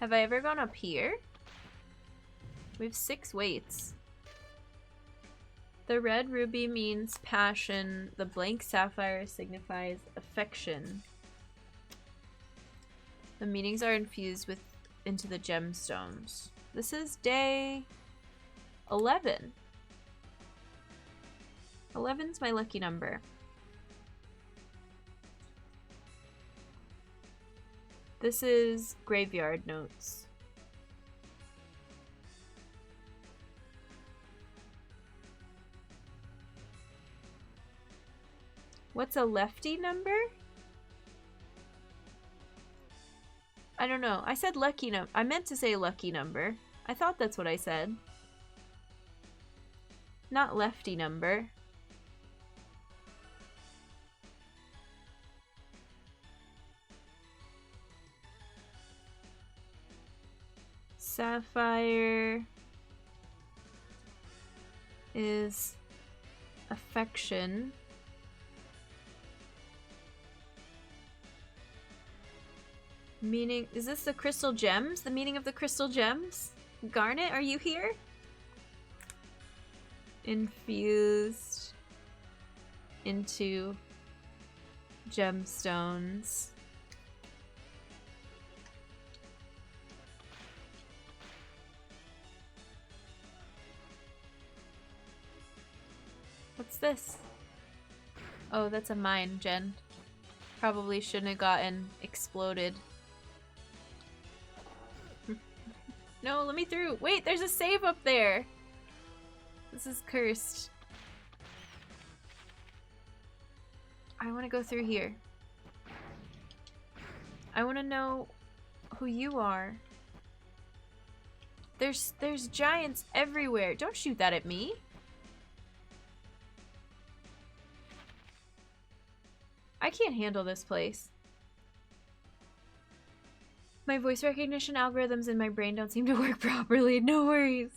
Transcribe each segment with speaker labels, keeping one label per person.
Speaker 1: Have I ever gone up here? We have 6 weights. The red ruby means passion. The blank sapphire signifies affection. The meanings are infused into the gemstones. This is day 11. 11's my lucky number. This is graveyard notes. What's a lefty number? I don't know. I said lucky number. I meant to say lucky number. I thought that's what I said. Not lefty number. Sapphire is affection. Meaning, is this the crystal gems? The meaning of the crystal gems? Garnet, are you here? Infused into gemstones. What's this? Oh, that's a mine, Jen. Probably shouldn't have gotten exploded. No, let me through. Wait, there's a save up there. This is cursed. I want to go through here. I want to know who you are. There's giants everywhere. Don't shoot that at me. I can't handle this place. My voice recognition algorithms in my brain don't seem to work properly. No worries.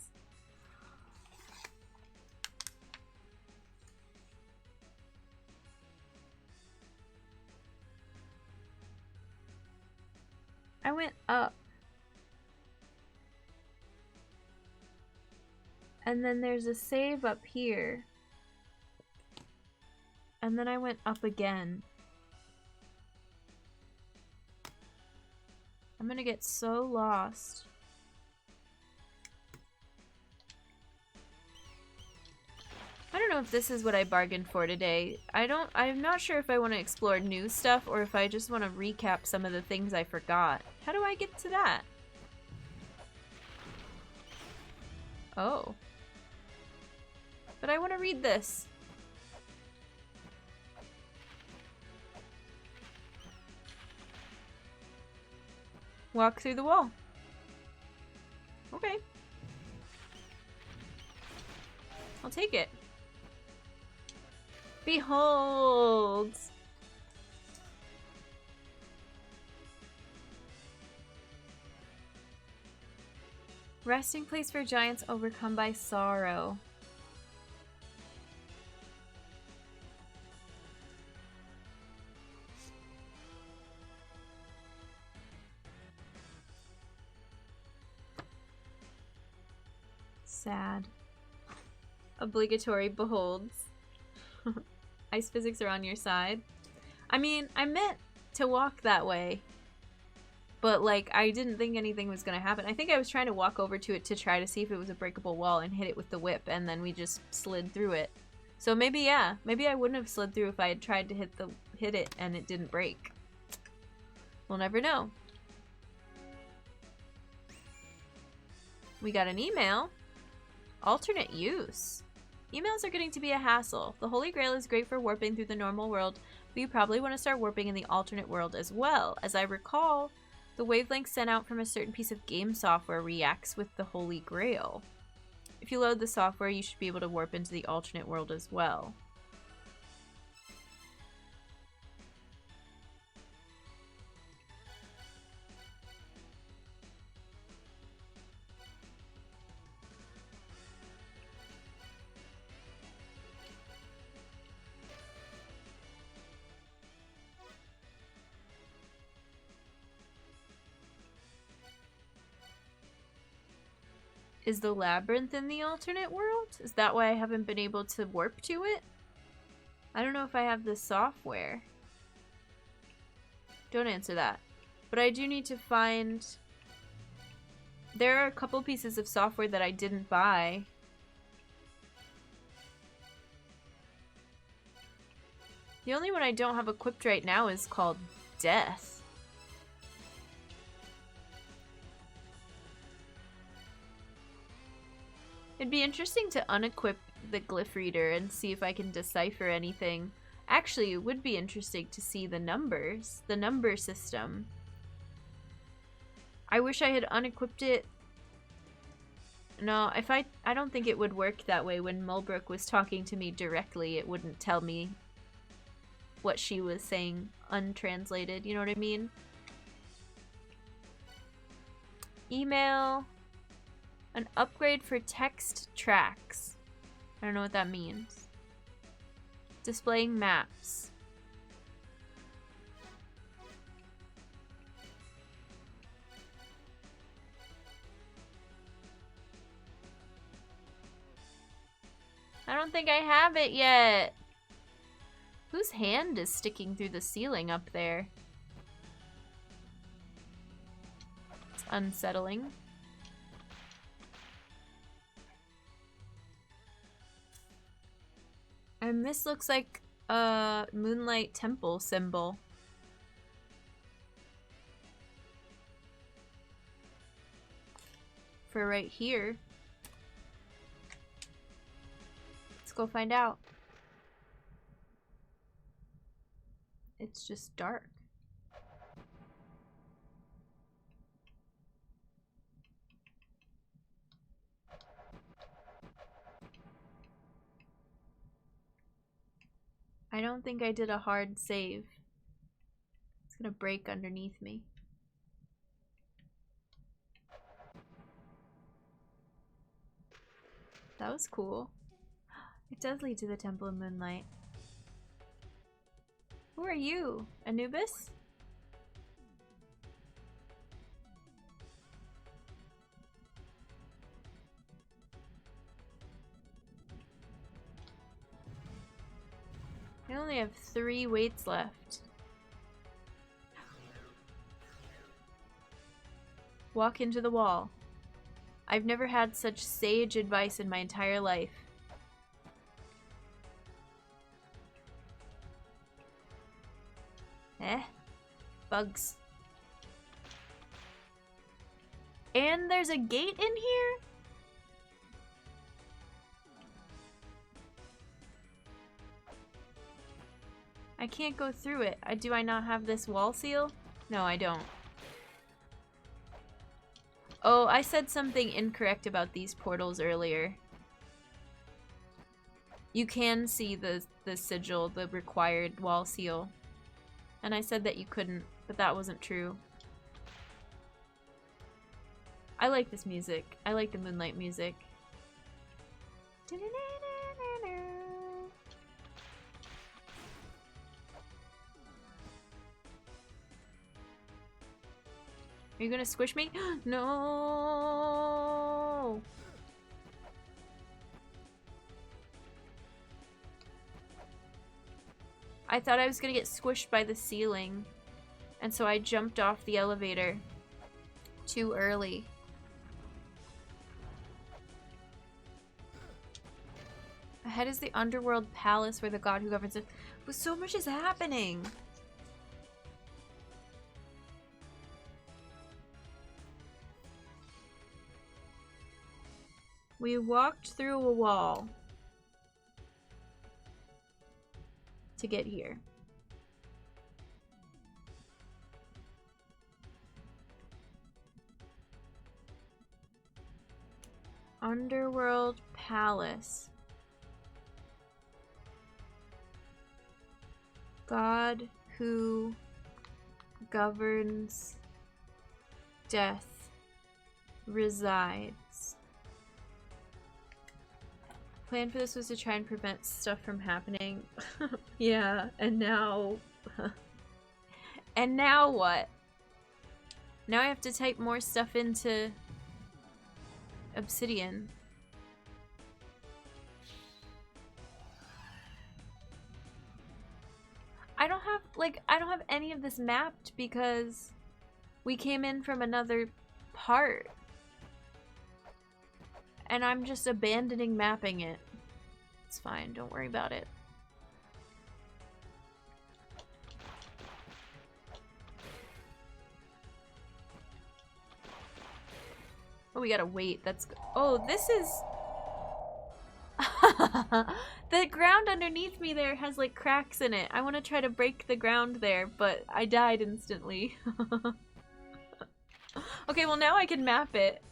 Speaker 1: I went up. And then there's a save up here. And then I went up again. I'm gonna get so lost. I don't know if this is what I bargained for today. I'm not sure if I want to explore new stuff or if I just want to recap some of the things I forgot. How do I get to that? Oh. But I want to read this. Walk through the wall. Okay. I'll take it. Behold! Resting place for giants overcome by sorrow. Sad. Obligatory beholds. Ice physics are on your side. I mean, I meant to walk that way. But, like, I didn't think anything was going to happen. I think I was trying to walk over to it to try to see if it was a breakable wall and hit it with the whip. And then we just slid through it. So maybe, yeah. Maybe I wouldn't have slid through if I had tried to hit it and it didn't break. We'll never know. We got an email. Alternate use. Emails are getting to be a hassle. The Holy Grail is great for warping through the normal world, but you probably want to start warping in the alternate world as well. As I recall, the wavelength sent out from a certain piece of game software reacts with the Holy Grail. If you load the software, you should be able to warp into the alternate world as well. Is the labyrinth in the alternate world? Is that why I haven't been able to warp to it? I don't know if I have the software. Don't answer that. But I do need to find... There are a couple pieces of software that I didn't buy. The only one I don't have equipped right now is called Death. It'd be interesting to unequip the glyph reader and see if I can decipher anything. Actually, it would be interesting to see the numbers, the number system. I wish I had unequipped it. No, if I don't think it would work that way. When Mulbrook was talking to me directly, it wouldn't tell me what she was saying untranslated, you know what I mean? Email. An upgrade for text tracks. I don't know what that means. Displaying maps. I don't think I have it yet. Whose hand is sticking through the ceiling up there? It's unsettling. And this looks like a Moonlight Temple symbol. For right here. Let's go find out. It's just dark. I don't think I did a hard save. It's gonna break underneath me. That was cool. It does lead to the Temple of Moonlight. Who are you? Anubis? I only have 3 weights left. Walk into the wall. I've never had such sage advice in my entire life. Bugs. And there's a gate in here? I can't go through it. Do I not have this wall seal? No, I don't. Oh, I said something incorrect about these portals earlier. You can see the sigil, the required wall seal. And I said that you couldn't, but that wasn't true. I like this music. I like the Moonlight music. Are you gonna squish me? No! I thought I was gonna get squished by the ceiling, and so I jumped off the elevator too early. Ahead is the underworld palace where the god who governs it. But so much is happening! We walked through a wall to get here. Underworld Palace. God who governs death resides. Plan for this was to try and prevent stuff from happening. Yeah, and now... and now what? Now I have to type more stuff into... obsidian. I don't have any of this mapped because we came in from another part. And I'm just abandoning mapping it. It's fine, don't worry about it. Oh, we gotta wait. That's... Oh, this is... The ground underneath me there has like cracks in it. I want to try to break the ground there, but I died instantly. Okay, well now I can map it.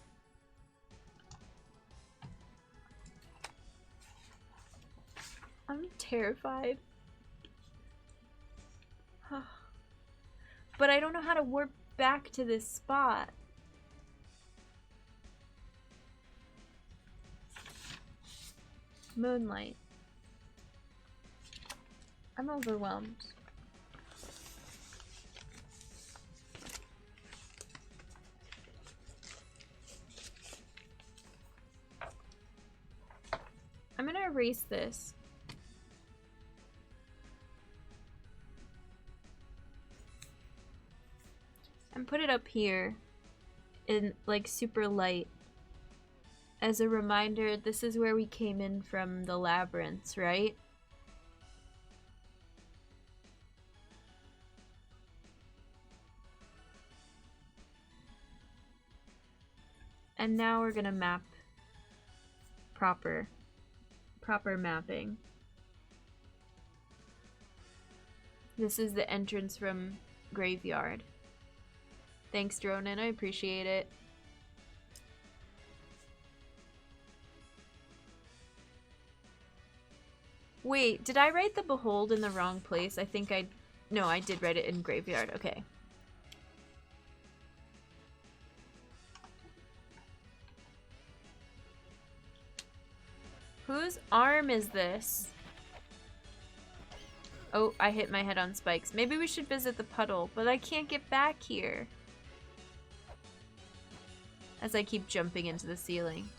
Speaker 1: I'm terrified. But I don't know how to warp back to this spot. Moonlight. I'm overwhelmed. I'm gonna erase this. And put it up here in like super light. As a reminder, this is where we came in from the labyrinths, right? And now we're gonna map proper mapping. This is the entrance from Graveyard. Thanks, Dronin, I appreciate it. Wait, did I write the Behold in the wrong place? I think I... No, I did write it in Graveyard. Okay. Whose arm is this? Oh, I hit my head on spikes. Maybe we should visit the puddle, but I can't get back here. As I keep jumping into the ceiling.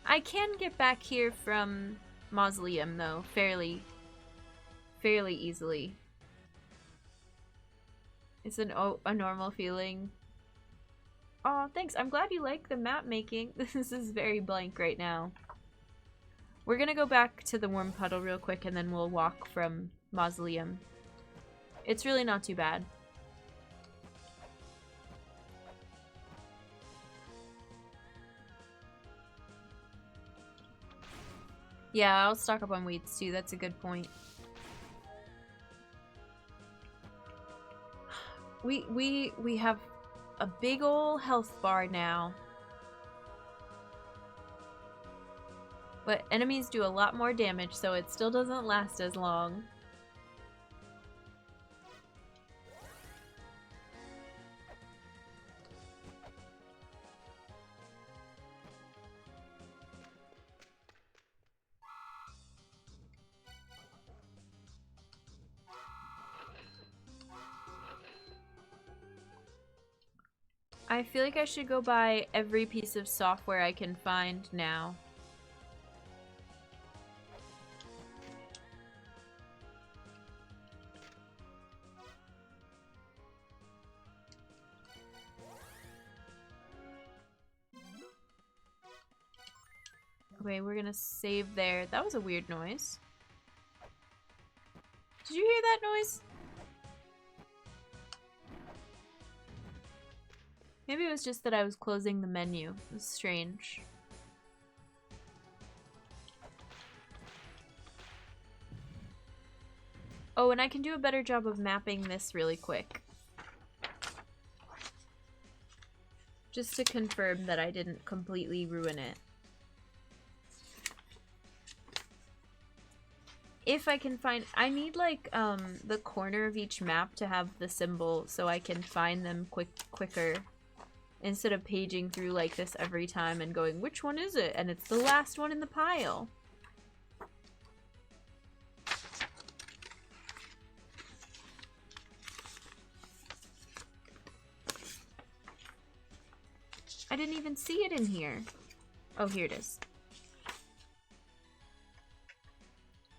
Speaker 1: I can get back here from Mausoleum, though, fairly easily. It's a normal feeling. Aw, thanks. I'm glad you like the map making. This is very blank right now. We're gonna go back to the warm puddle real quick, and then we'll walk from Mausoleum. It's really not too bad. Yeah, I'll stock up on weights too. That's a good point. We have a big ol' health bar now. But enemies do a lot more damage, so it still doesn't last as long. I feel like I should go buy every piece of software I can find now. Okay, we're gonna save there. That was a weird noise. Did you hear that noise? Maybe it was just that I was closing the menu. It was strange. Oh, and I can do a better job of mapping this really quick. Just to confirm that I didn't completely ruin it. If I can find... I need, like, the corner of each map to have the symbol so I can find them quicker. Instead of paging through like this every time and going, which one is it? And it's the last one in the pile. I didn't even see it in here. Oh, here it is.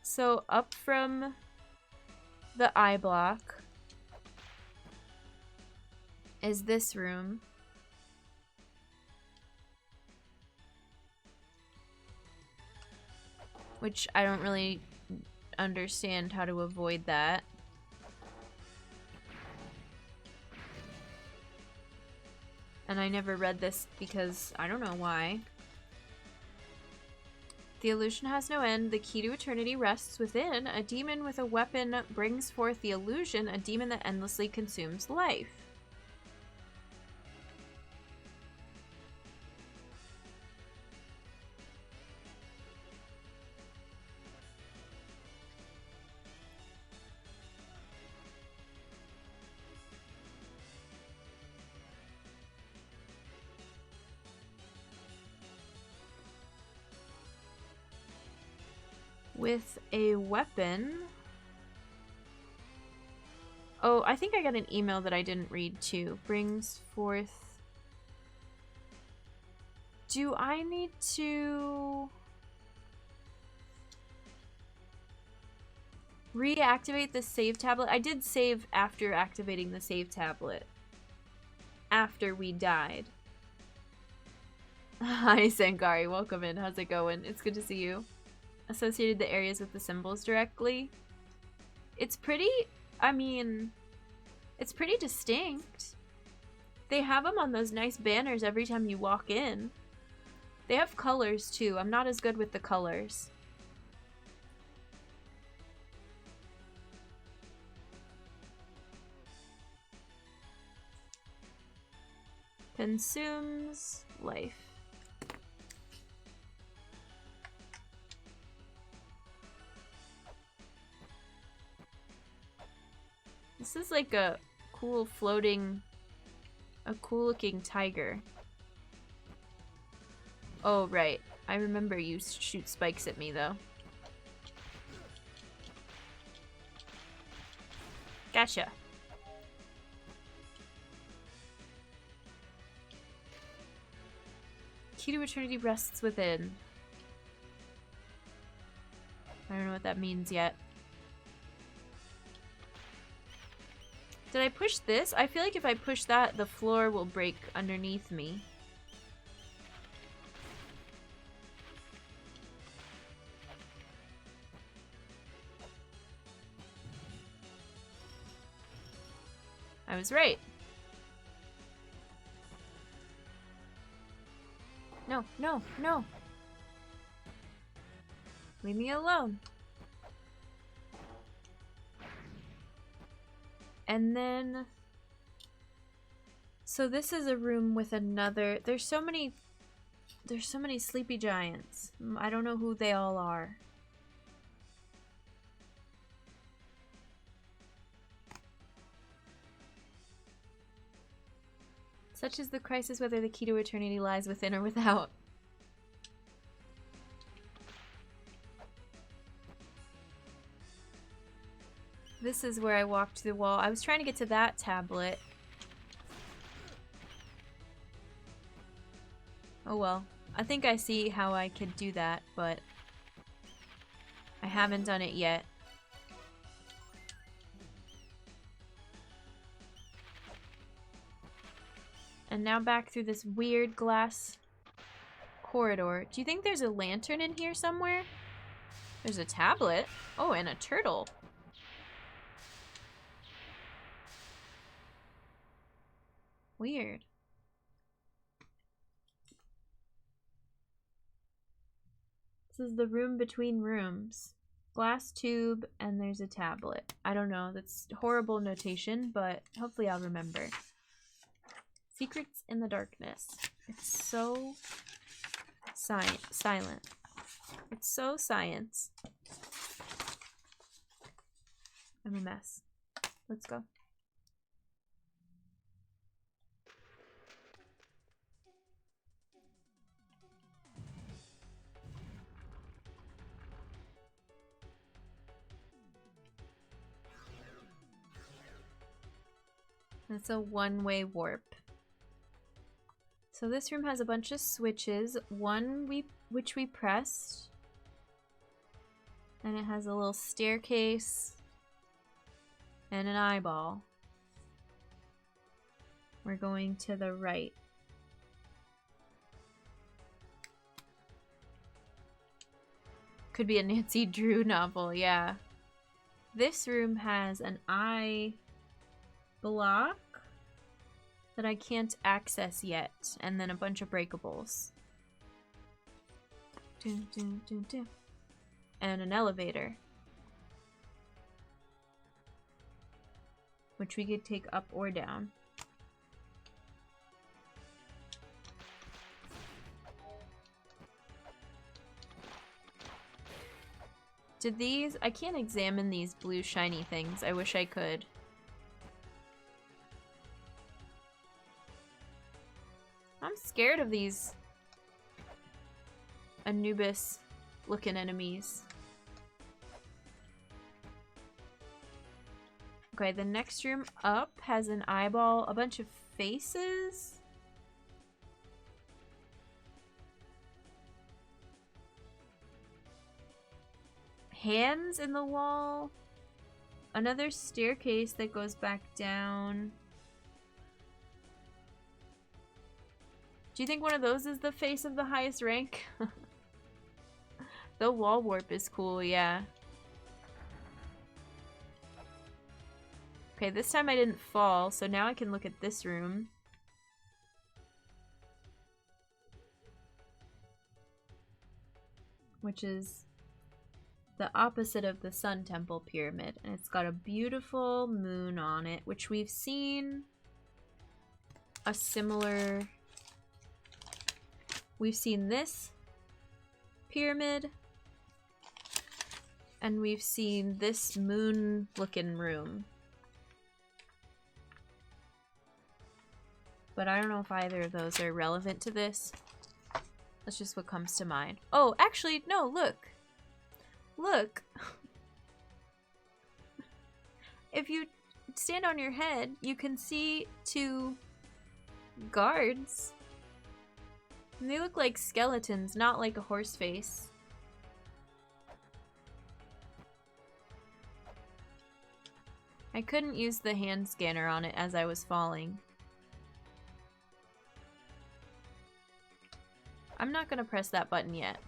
Speaker 1: So up from the eye block is this room. Which I don't really understand how to avoid that. And I never read this because I don't know why. The illusion has no end. The key to eternity rests within. A demon with a weapon brings forth the illusion, a demon that endlessly consumes life. With a weapon. Oh, I think I got an email that I didn't read too. Brings forth. Do I need to reactivate the save tablet? I did save after activating the save tablet. After we died. Hi, Sangari. Welcome in. How's it going? It's good to see you. Associated the areas with the symbols directly. It's pretty, I mean, it's pretty distinct. They have them on those nice banners every time you walk in. They have colors too. I'm not as good with the colors. Consumes life. This is like a cool floating, a cool looking tiger. Oh, right. I remember you shoot spikes at me though. Gotcha. Key to eternity rests within. I don't know what that means yet. Did I push this? I feel like if I push that, the floor will break underneath me. I was right. No, no, no. Leave me alone. And then, so this is a room with another, there's so many sleepy giants. I don't know who they all are. Such is the crisis whether the key to eternity lies within or without. This is where I walked to the wall. I was trying to get to that tablet. Oh well. I think I see how I could do that, but I haven't done it yet. And now back through this weird glass corridor. Do you think there's a lantern in here somewhere? There's a tablet. Oh, and a turtle. Weird. This is the room between rooms. Glass tube, and there's a tablet. I don't know. That's horrible notation, but hopefully I'll remember. Secrets in the darkness. It's so silent. It's so science. I'm a mess. Let's go. It's a one-way warp. So this room has a bunch of switches. One which we pressed. And it has a little staircase and an eyeball. We're going to the right. Could be a Nancy Drew novel, yeah. This room has an eye block that I can't access yet, and then a bunch of breakables. Dun, dun, dun, dun. And an elevator, which we could take up or down. Did these... I can't examine these blue shiny things. I wish I could. I'm scared of these Anubis looking enemies. Okay, the next room up has an eyeball, a bunch of faces. Hands in the wall. Another staircase that goes back down. Do you think one of those is the face of the highest rank? The wall warp is cool, yeah. Okay, this time I didn't fall, so now I can look at this room. Which is the opposite of the Sun Temple Pyramid. And it's got a beautiful moon on it, which we've seen a similar... We've seen this pyramid, and we've seen this moon-looking room. But I don't know if either of those are relevant to this. That's just what comes to mind. Oh, actually, no, look. Look. If you stand on your head, you can see two guards. And they look like skeletons, not like a horse face. I couldn't use the hand scanner on it as I was falling. I'm not gonna press that button yet.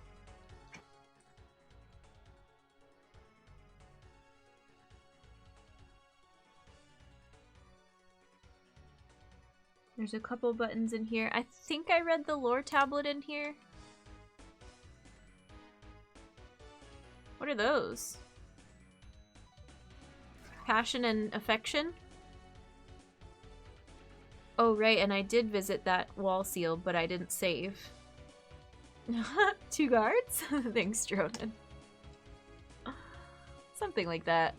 Speaker 1: There's a couple buttons in here. I think I read the lore tablet in here. What are those? Passion and affection? Oh, right, and I did visit that wall seal, but I didn't save. 2 guards? Thanks, Dronin. Something like that.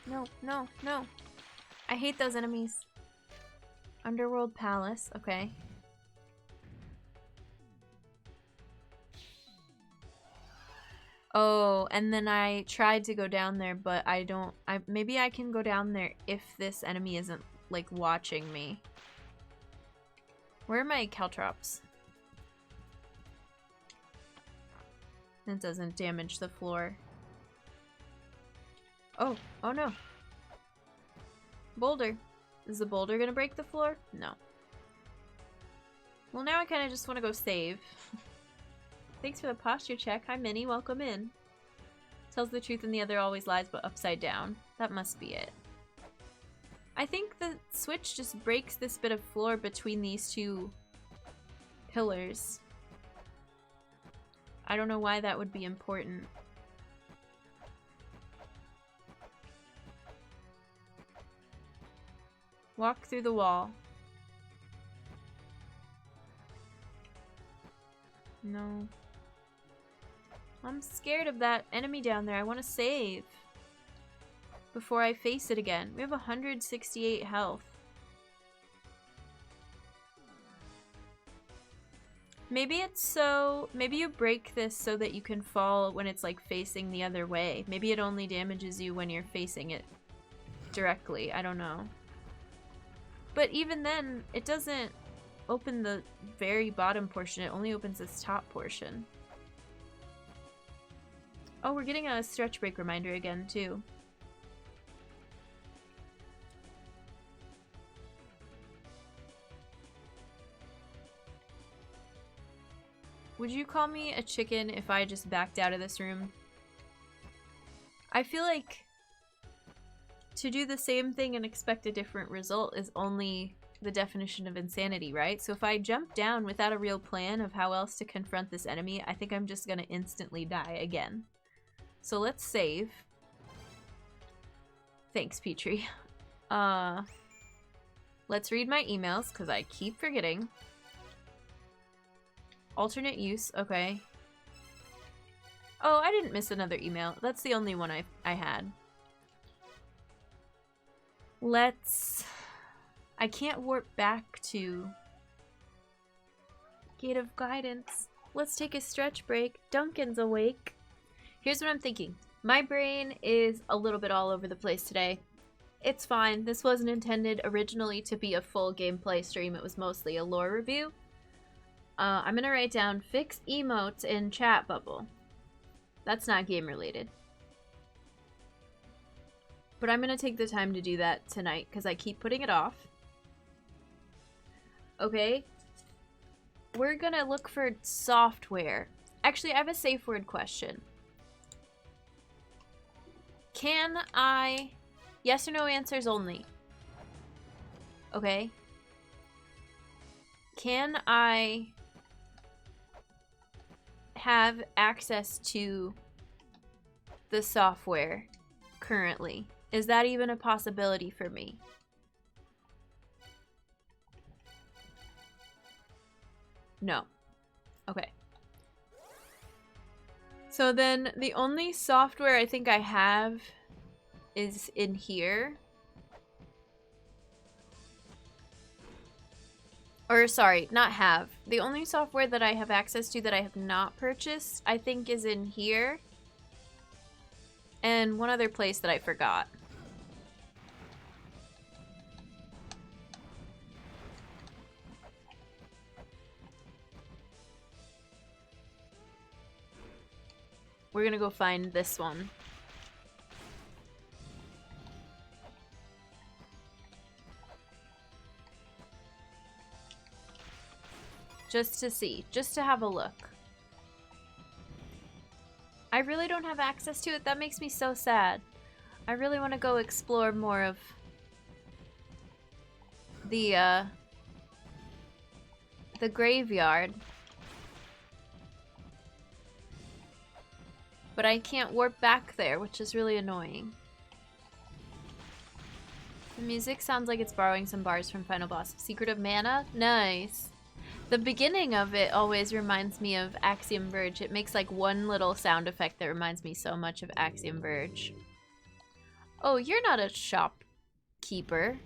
Speaker 1: No, no, no. I hate those enemies. Underworld Palace, okay. Oh, and then I tried to go down there, but I don't... maybe I can go down there if this enemy isn't, like, watching me. Where are my caltrops? It doesn't damage the floor. Oh, oh no. Boulder. Is the boulder gonna break the floor? No. Well, now I kind of just want to go save. Thanks for the posture check. Hi, Minnie. Welcome in. Tells the truth and the other always lies, but upside down. That must be it. I think the switch just breaks this bit of floor between these two pillars. I don't know why that would be important. Walk through the wall. No. I'm scared of that enemy down there. I want to save before I face it again. We have 168 health. Maybe it's so... Maybe you break this so that you can fall when it's, like, facing the other way. Maybe it only damages you when you're facing it directly. I don't know. But even then, it doesn't open the very bottom portion. It only opens this top portion. Oh, we're getting a stretch break reminder again, too. Would you call me a chicken if I just backed out of this room? I feel like to do the same thing and expect a different result is only the definition of insanity, right? So if I jump down without a real plan of how else to confront this enemy, I think I'm just gonna instantly die again. So let's save. Thanks, Petrie. Let's read my emails, because I keep forgetting. Alternate use, okay. Oh, I didn't miss another email. That's the only one I had. I can't warp back to Gate of Guidance. Let's take a stretch break. Duncan's awake. Here's what I'm thinking. My brain is a little bit all over the place today. It's fine. This wasn't intended originally to be a full gameplay stream. It was mostly a lore review. I'm gonna write down fix emotes in chat bubble. That's not game related. But I'm gonna take the time to do that tonight because I keep putting it off. Okay. We're gonna look for software. Actually, I have a safe word question. Can I... Yes or no answers only. Okay. Can I have access to the software currently? Is that even a possibility for me? No. Okay. So then the only software I think I have is in here. Or sorry, not have. The only software that I have access to that I have not purchased, I think is in here. And one other place that I forgot. We're gonna go find this one. Just to see, just to have a look. I really don't have access to it. That makes me so sad. I really want to go explore more of the graveyard. But I can't warp back there, which is really annoying. The music sounds like it's borrowing some bars from Final Boss. Secret of Mana? Nice. The beginning of it always reminds me of Axiom Verge. It makes like one little sound effect that reminds me so much of Axiom Verge. Oh, you're not a shopkeeper.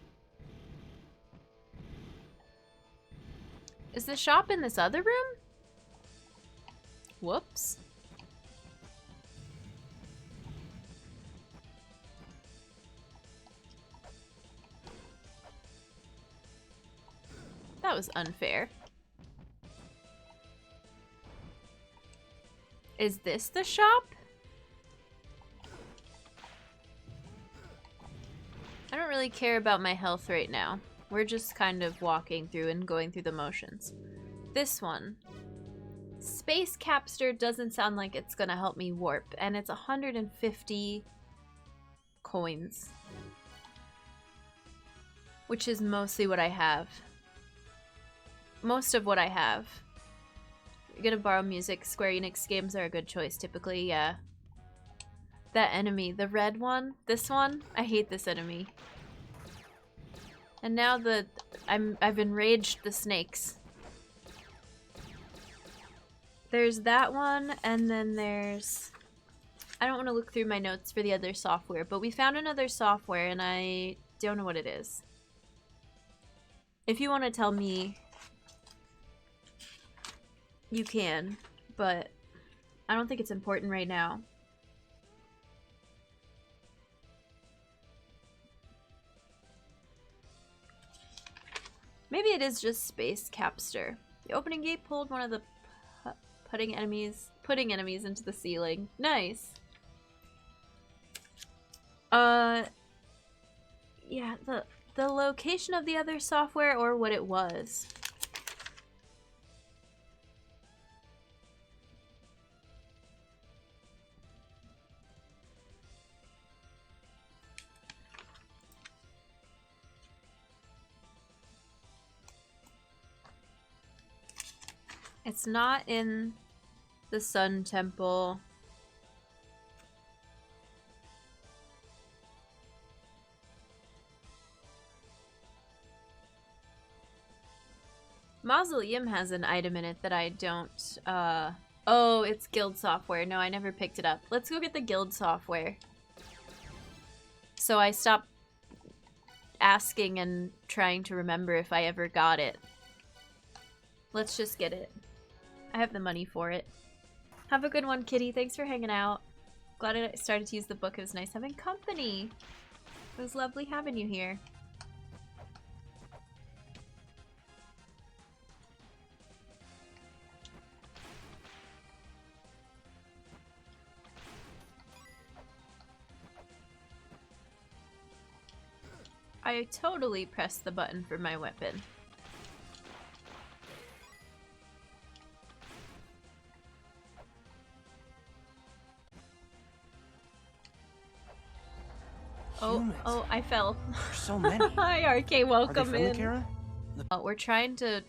Speaker 1: Is the shop in this other room? Whoops. That was unfair. Is this the shop? I don't really care about my health right now. We're just kind of walking through and going through the motions. This one. Space Capster doesn't sound like it's gonna help me warp, and it's 150 coins. Which is mostly what I have. Most of what I have. You're gonna borrow music. Square Enix games are a good choice, typically, yeah. That enemy, the red one, this one, I hate this enemy. And now I've enraged the snakes. There's that one, and then there's... I don't want to look through my notes for the other software, but we found another software, and I don't know what it is. If you want to tell me... you can, but I don't think it's important right now. Maybe it is just Space Capster. The opening gate pulled one of the putting enemies into the ceiling. Nice. Yeah, the location of the other software or what it was. It's not in the Sun Temple. Mausoleum has an item in it that I don't, oh, it's guild software. No, I never picked it up. Let's go get the guild software. So I stop asking and trying to remember if I ever got it. Let's just get it. I have the money for it. Have a good one, Kitty. Thanks for hanging out. Glad I started to use the book. It was nice having company. It was lovely having you here. I totally pressed the button for my weapon. Oh, I fell.
Speaker 2: There's so many.
Speaker 1: Hi, RK, welcome in.
Speaker 2: Kara?
Speaker 1: We're trying to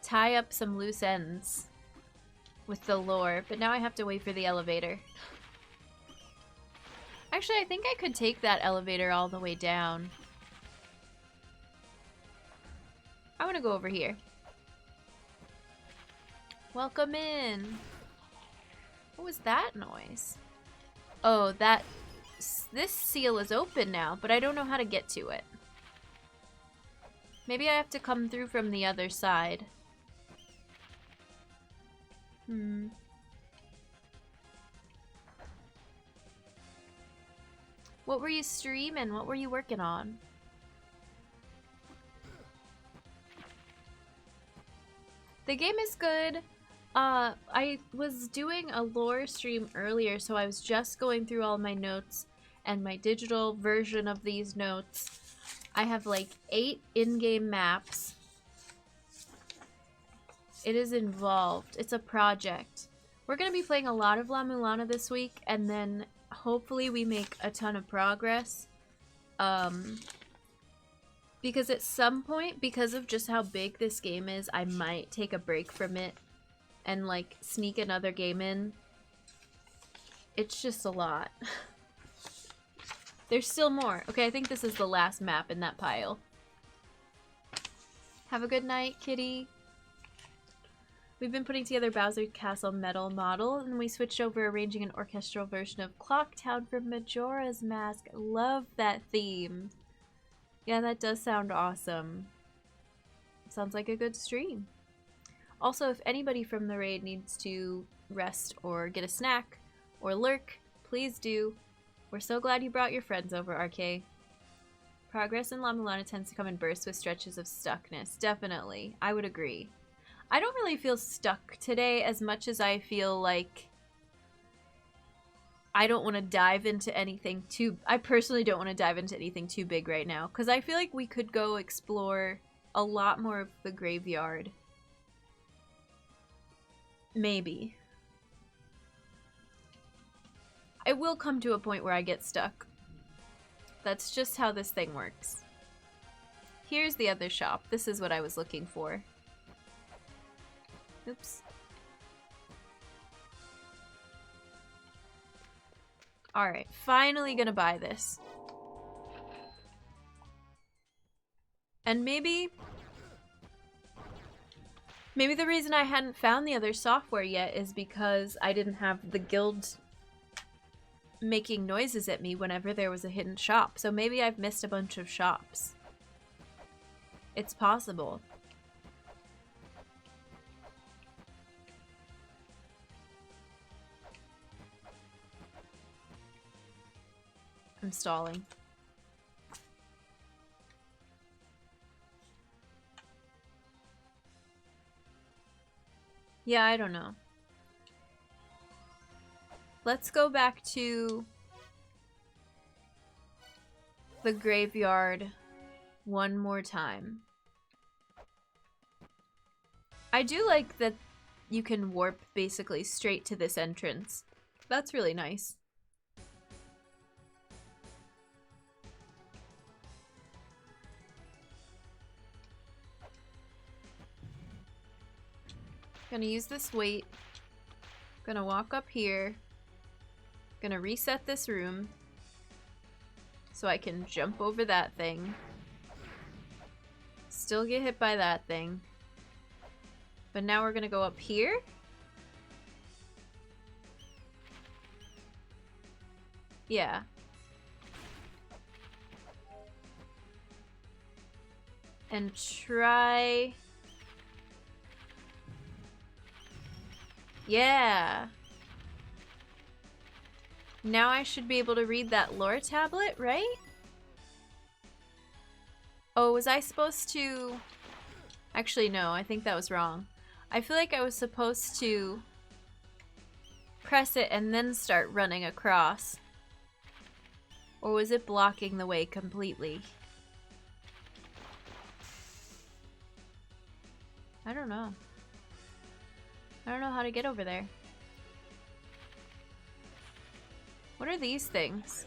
Speaker 1: tie up some loose ends with the lore, but now I have to wait for the elevator. Actually, I think I could take that elevator all the way down. I want to go over here. Welcome in. What was that noise? Oh, this seal is open now, but I don't know how to get to it. Maybe I have to come through from the other side. What were you streaming? What were you working on? The game is good. I was doing a lore stream earlier, so I was just going through all my notes and my digital version of these notes. I have like 8 in-game maps. It is involved. It's a project. We're going to be playing a lot of La-Mulana this week, and then hopefully we make a ton of progress. Because at some point, because of just how big this game is, I might take a break from it and like sneak another game in. It's just a lot. There's still more. Okay, I think this is the last map in that pile. Have a good night, kitty. We've been putting together Bowser Castle metal model, and we switched over arranging an orchestral version of Clocktown from Majora's Mask. Love that theme. Yeah, that does sound awesome. Sounds like a good stream. Also, if anybody from the raid needs to rest or get a snack or lurk, please do. We're so glad you brought your friends over, RK. Progress in La-Mulana tends to come in bursts with stretches of stuckness. Definitely. I would agree. I don't really feel stuck today as much as I feel like I don't want to dive into anything too... I personally don't want to dive into anything too big right now, because I feel like we could go explore a lot more of the graveyard. Maybe. I will come to a point where I get stuck. That's just how this thing works. Here's the other shop. This is what I was looking for. Oops. Alright, finally gonna buy this. And maybe the reason I hadn't found the other software yet is because I didn't have the guild making noises at me whenever there was a hidden shop. So maybe I've missed a bunch of shops. It's possible. I'm stalling. Yeah, I don't know. Let's go back to the graveyard one more time. I do like that you can warp basically straight to this entrance. That's really nice. Gonna use this weight. Gonna walk up here. Gonna reset this room so I can jump over that thing. Still get hit by that thing. But now we're gonna go up here. Yeah. And try... Yeah. Now I should be able to read that lore tablet, right? Oh, was I supposed to... Actually, no, I think that was wrong. I feel like I was supposed to press it and then start running across. Or was it blocking the way completely? I don't know. I don't know how to get over there. What are these things?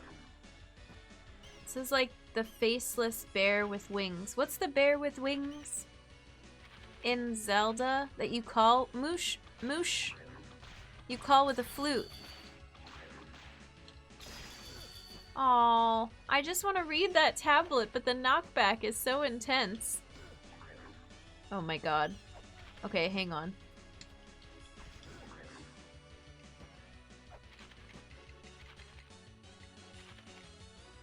Speaker 1: This is like the faceless bear with wings. What's the bear with wings in Zelda that you call? Moosh? Moosh? You call with a flute. Oh, I just want to read that tablet, but the knockback is so intense. Oh my god. Okay, hang on.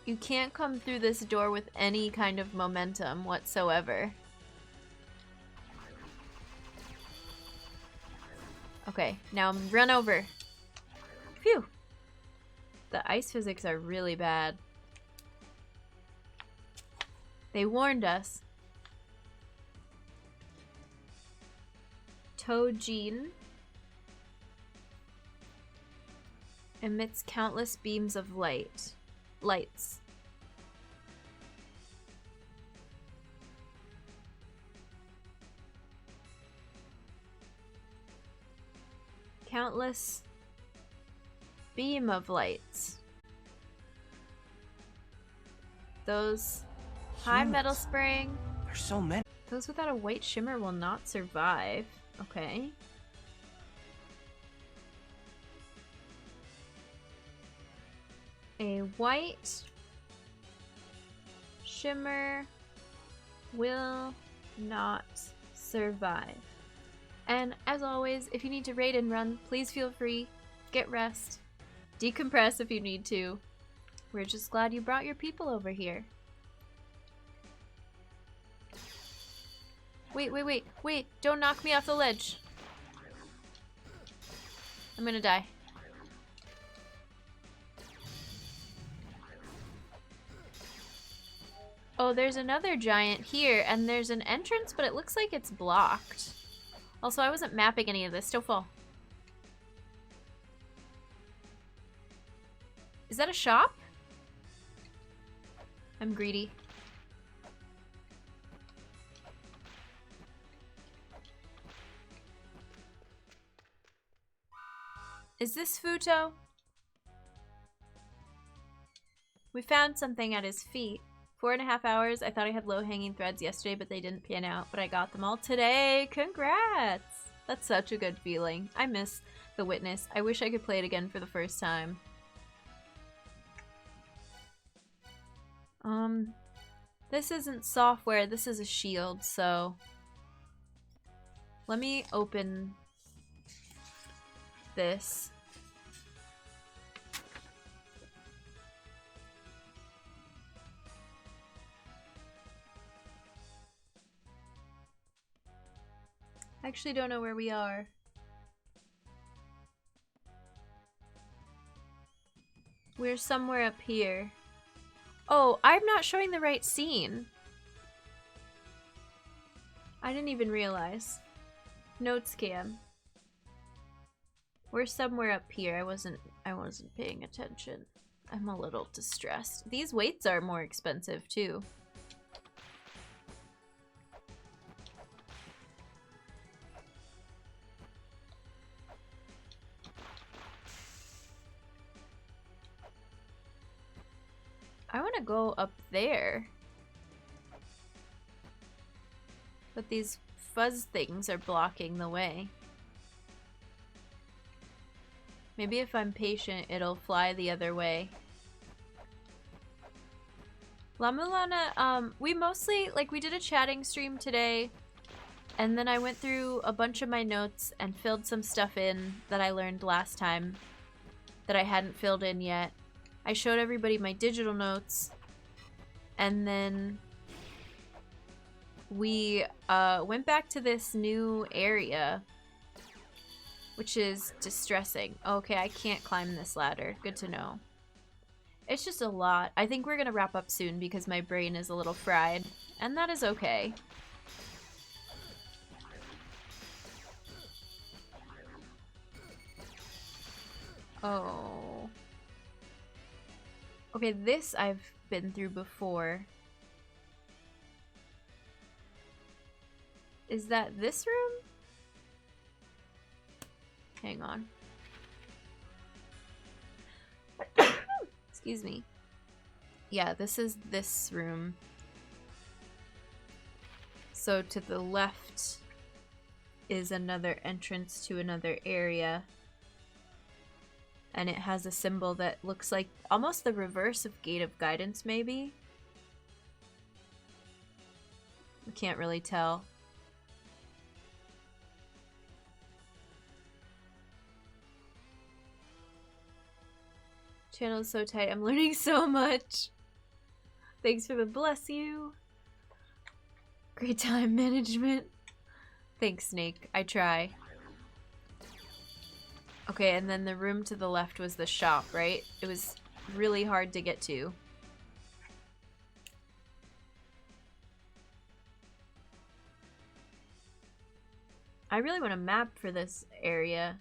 Speaker 1: You can't come through this door with any kind of momentum whatsoever. Okay, now run over. Phew. The ice physics are really bad. They warned us. Tojin emits countless beams of lights. Countless beam of lights. Those high metal spring.
Speaker 2: There's so many.
Speaker 1: Those without a white shimmer will not survive. Okay. A white shimmer will not survive. And as always, if you need to raid and run, please feel free. Get rest. Decompress if you need to. We're just glad you brought your people over here. Wait. Don't knock me off the ledge. I'm gonna die. Oh, there's another giant here, and there's an entrance, but it looks like it's blocked. Also, I wasn't mapping any of this. Don't fall. Is that a shop? I'm greedy. Is this Futo? We found something at his feet. 4.5 hours. I thought I had low-hanging threads yesterday, but they didn't pan out. But I got them all today. Congrats! That's such a good feeling. I miss The Witness. I wish I could play it again for the first time. This isn't software. This is a shield, so... Let me open this. I actually don't know where we are. We're somewhere up here. Oh, I'm not showing the right scene. I didn't even realize. Notes cam. We're somewhere up here. I wasn't paying attention. I'm a little distressed. These weights are more expensive too. I want to go up there. But these fuzz things are blocking the way. Maybe if I'm patient, it'll fly the other way. La-Mulana, we mostly, like, we did a chatting stream today, and then I went through a bunch of my notes and filled some stuff in that I learned last time that I hadn't filled in yet. I showed everybody my digital notes, and then we went back to this new area, which is distressing. Okay, I can't climb this ladder. Good to know. It's just a lot. I think we're gonna wrap up soon because my brain is a little fried, and that is okay. Oh. Okay, this I've been through before. Is that this room? Hang on. Excuse me. Yeah, this is this room. So to the left is another entrance to another area. And it has a symbol that looks like almost the reverse of Gate of Guidance, maybe? I can't really tell. Channel is so tight. I'm learning so much. Thanks for the bless you. Great time management. Thanks, Snake. I try. Okay, and then the room to the left was the shop, right? It was really hard to get to. I really want a map for this area.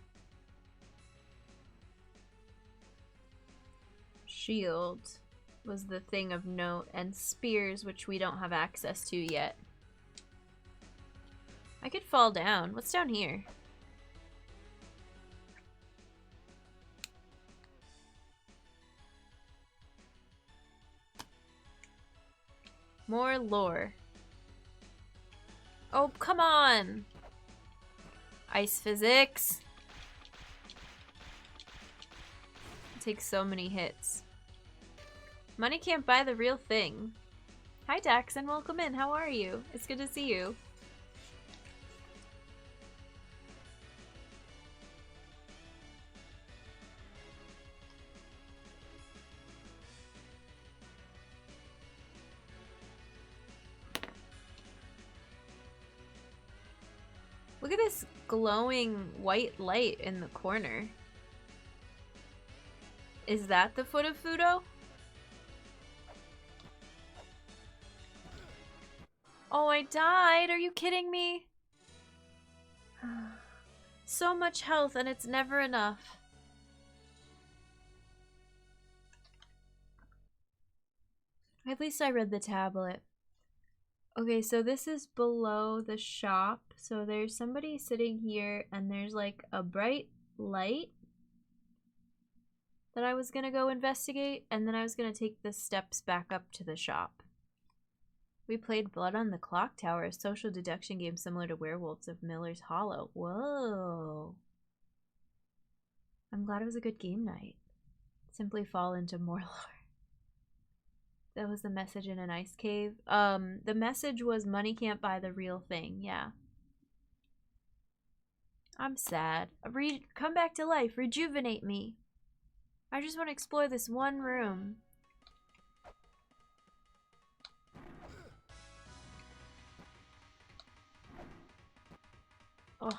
Speaker 1: Shield was the thing of note, and spears, which we don't have access to yet. I could fall down. What's down here? More lore. Oh, come on! Ice physics. It takes so many hits. Money can't buy the real thing. Hi, Dax, and welcome in. How are you? It's good to see you. Look at this glowing white light in the corner. Is that the foot of Fudo? Oh, I died. Are you kidding me? So much health and it's never enough. At least I read the tablet. Okay, so this is below the shop. So there's somebody sitting here and there's like a bright light that I was gonna go investigate, and then I was gonna take the steps back up to the shop. We played Blood on the Clock Tower, a social deduction game similar to Werewolves of Miller's Hollow. Whoa. I'm glad it was a good game night. Simply fall into more lore. That was the message in an ice cave. The message was money can't buy the real thing. Yeah. I'm sad. Come back to life. Rejuvenate me. I just want to explore this one room. Oh.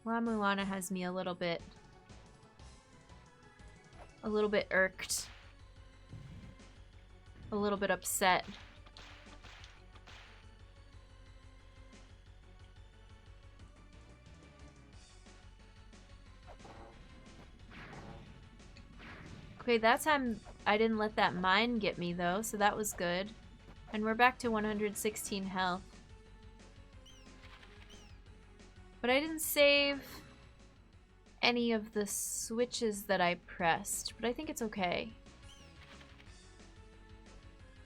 Speaker 1: La-Mulana has me a little bit a little bit irked. A little bit upset. Okay, that time I didn't let that mine get me though, so that was good. And we're back to 116 health. But I didn't save any of the switches that I pressed, but I think it's okay.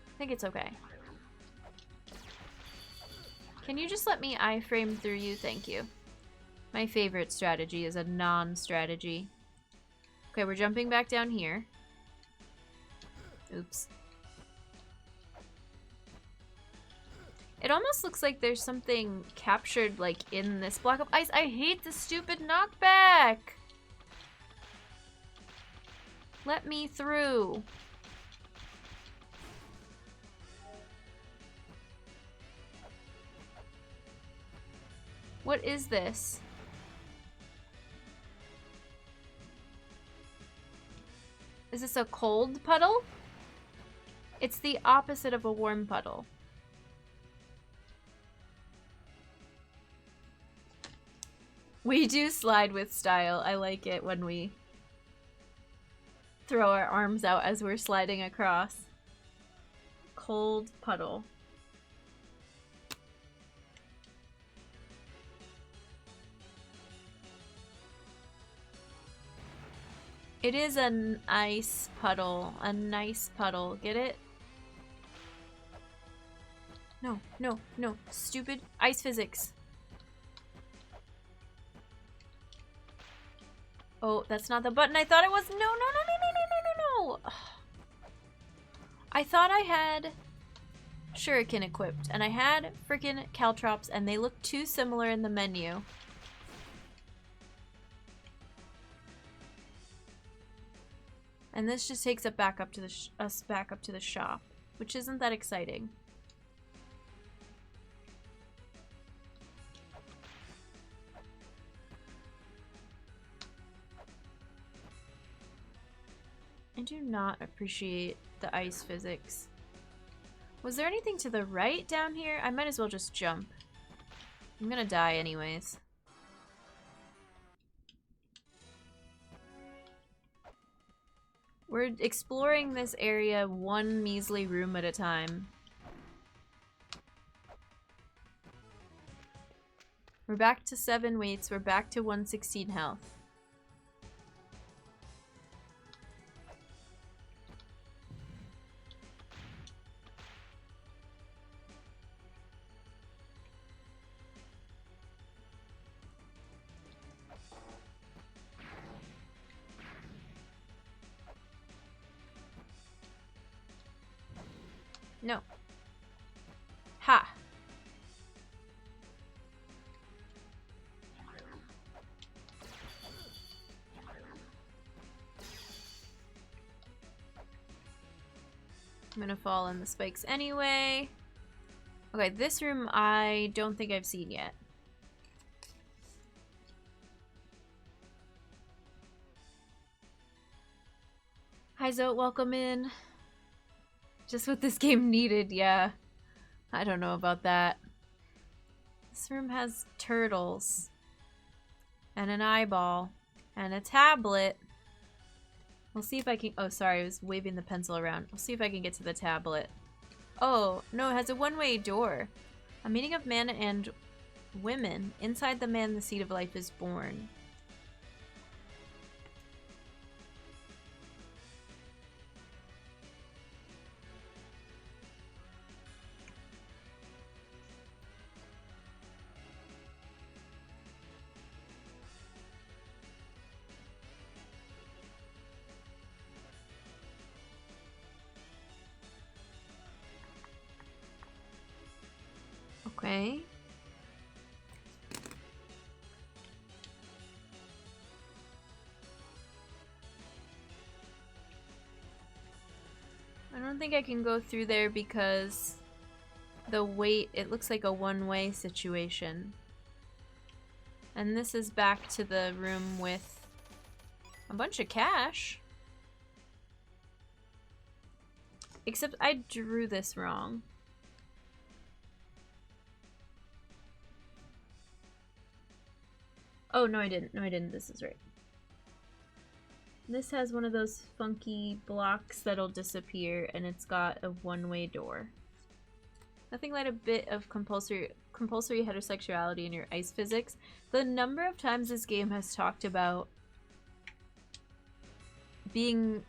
Speaker 1: I think it's okay. Can you just let me iframe through you? Thank you. My favorite strategy is a non-strategy. Okay, we're jumping back down here. Oops. It almost looks like there's something captured, like, in this block of ice. I hate the stupid knockback! Let me through. What is this? Is this a cold puddle? It's the opposite of a warm puddle. We do slide with style. I like it when we throw our arms out as we're sliding across. Cold puddle. It is an ice puddle. A nice puddle. Get it? No, no, no. Stupid ice physics. Oh, that's not the button I thought it was. No, no, no, no, no, no, no, no, no. I thought I had shuriken equipped, and I had freaking caltrops, and they look too similar in the menu. And this just takes it back up to the us back up to the shop, which isn't that exciting. I do not appreciate the ice physics. Was there anything to the right down here? I might as well just jump. I'm gonna die anyways. We're exploring this area one measly room at a time. We're back to 7 weights. We're back to 116 health. No. Ha! I'm gonna fall in the spikes anyway. Okay, this room I don't think I've seen yet. Hi Zoe, welcome in. Just what this game needed, yeah. I don't know about that. This room has turtles. And an eyeball. And a tablet. We'll see if I can... Oh, sorry, I was waving the pencil around. We'll see if I can get to the tablet. Oh, no, it has a one-way door. A meeting of men and women. Inside the man, the seed of life is born. Okay. I don't think I can go through there because the weight, it looks like a one-way situation. And this is back to the room with a bunch of cash. Except I drew this wrong. Oh, no I didn't. No I didn't. This is right. This has one of those funky blocks that'll disappear, and it's got a one-way door. Nothing like a bit of compulsory heterosexuality in your ice physics. The number of times this game has talked about being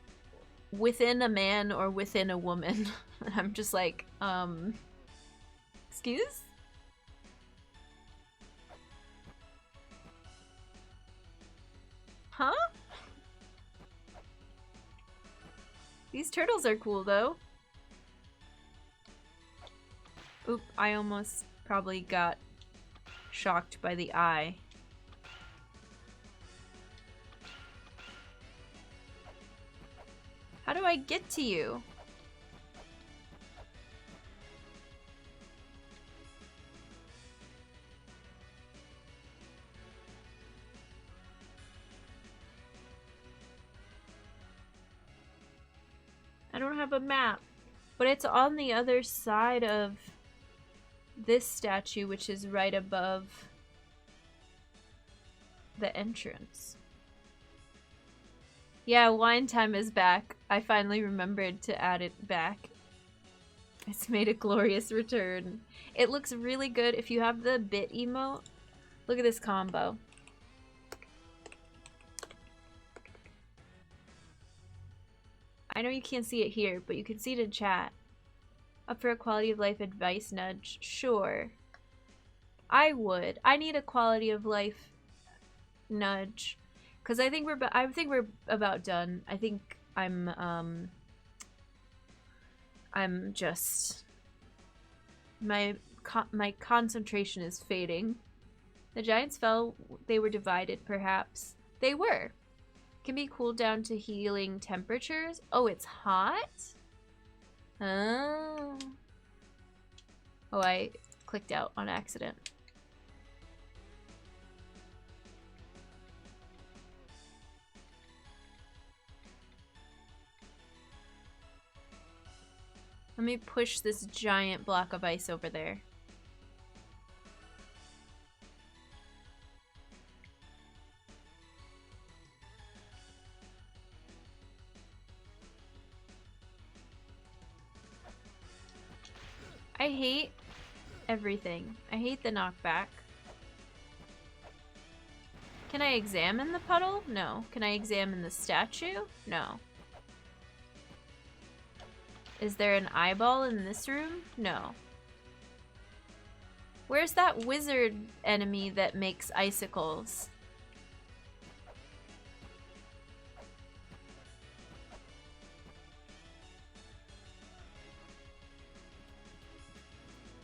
Speaker 1: within a man or within a woman. I'm just like, excuse? Huh? These turtles are cool, though. Oop, I almost probably got shocked by the eye. How do I get to you? I don't have a map, but it's on the other side of this statue, which is right above the entrance. Yeah, wine time is back. I finally remembered to add it back. It's made a glorious return. It looks really good. If you have the bit emote, look at this combo. I know you can't see it here, but you can see it in chat. Up for a quality of life advice nudge? Sure. I would. I need a quality of life nudge. Because I think we're about done. I think I'm just... My concentration is fading. The Giants fell. They were divided, perhaps. They were. Can be cooled down to healing temperatures. Oh, it's hot? Oh. Oh, I clicked out on accident. Let me push this giant block of ice over there. I hate everything. I hate the knockback. Can I examine the puddle? No. Can I examine the statue? No. Is there an eyeball in this room? No. Where's that wizard enemy that makes icicles?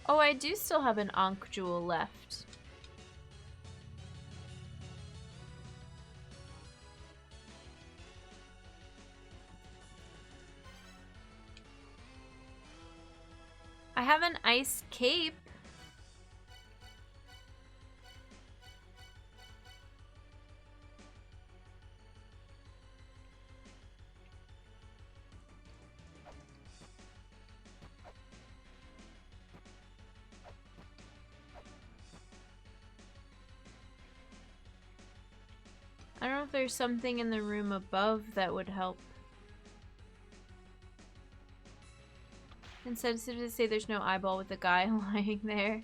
Speaker 1: Oh, I do still have an Ankh jewel left. I have an ice cape. I don't know if there's something in the room above that would help. Insensitive to say there's no eyeball with a guy lying there.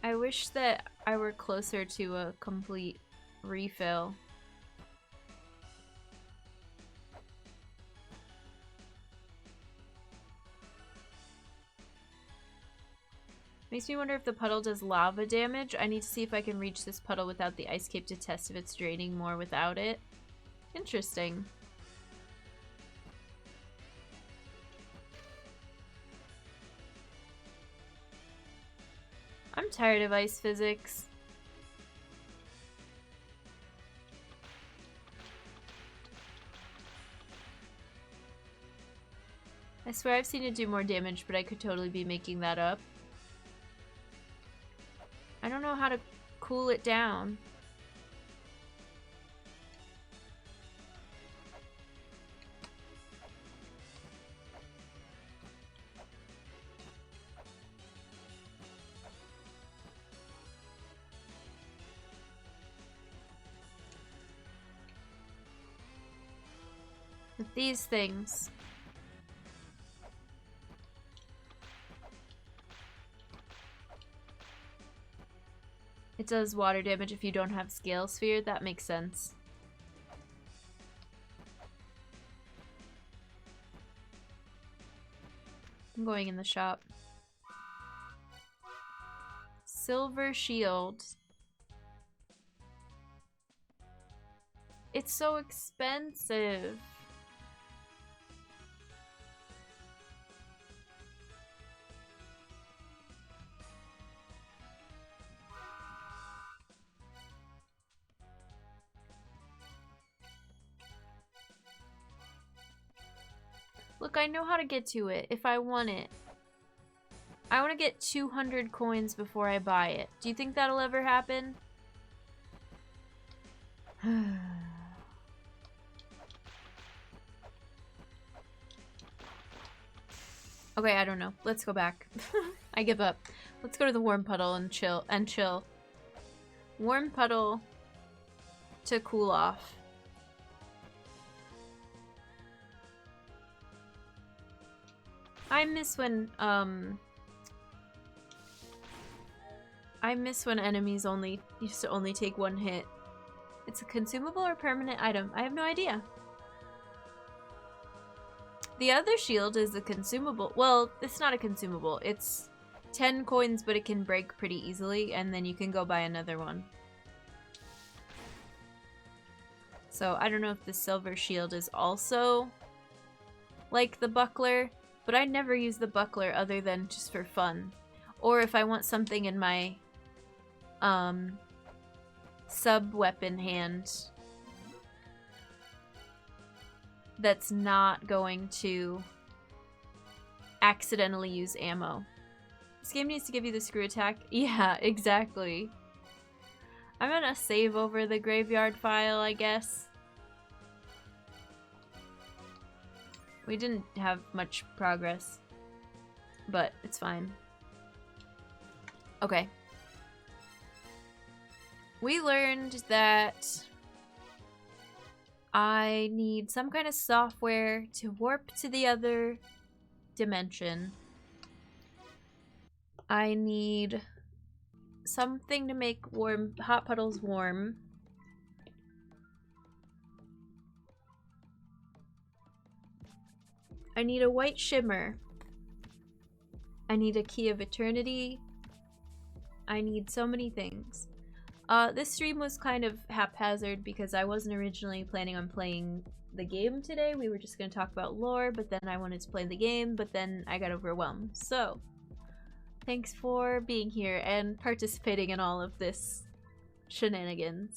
Speaker 1: I wish that I were closer to a complete refill. Makes me wonder if the puddle does lava damage. I need to see if I can reach this puddle without the ice cape to test if it's draining more without it. Interesting. I'm tired of ice physics. I swear I've seen it do more damage, but I could totally be making that up. I don't know how to cool it down. With these things. It does water damage if you don't have Scale Sphere. That makes sense. I'm going in the shop. Silver shield. It's so expensive. Look, I know how to get to it if I want it. I want to get 200 coins before I buy it. Do you think that'll ever happen? Okay, I don't know. Let's go back. I give up. Let's go to the warm puddle and chill. Warm puddle to cool off. I miss when enemies used to only take one hit. It's a consumable or permanent item? I have no idea. The other shield is a consumable. Well, it's not a consumable. It's 10 coins, but it can break pretty easily, and then you can go buy another one. So I don't know if the silver shield is also like the buckler, but I never use the buckler other than just for fun. Or if I want something in my sub-weapon hand that's not going to accidentally use ammo. This game needs to give you the screw attack. Yeah, exactly. I'm gonna save over the graveyard file, I guess. We didn't have much progress, but it's fine. Okay. We learned that I need some kind of software to warp to the other dimension. I need something to make hot puddles warm. I need a white shimmer. I need a key of eternity. I need so many things. This stream was kind of haphazard because I wasn't originally planning on playing the game today. We were just going to talk about lore, but then I wanted to play the game, but then I got overwhelmed. So, thanks for being here and participating in all of this shenanigans.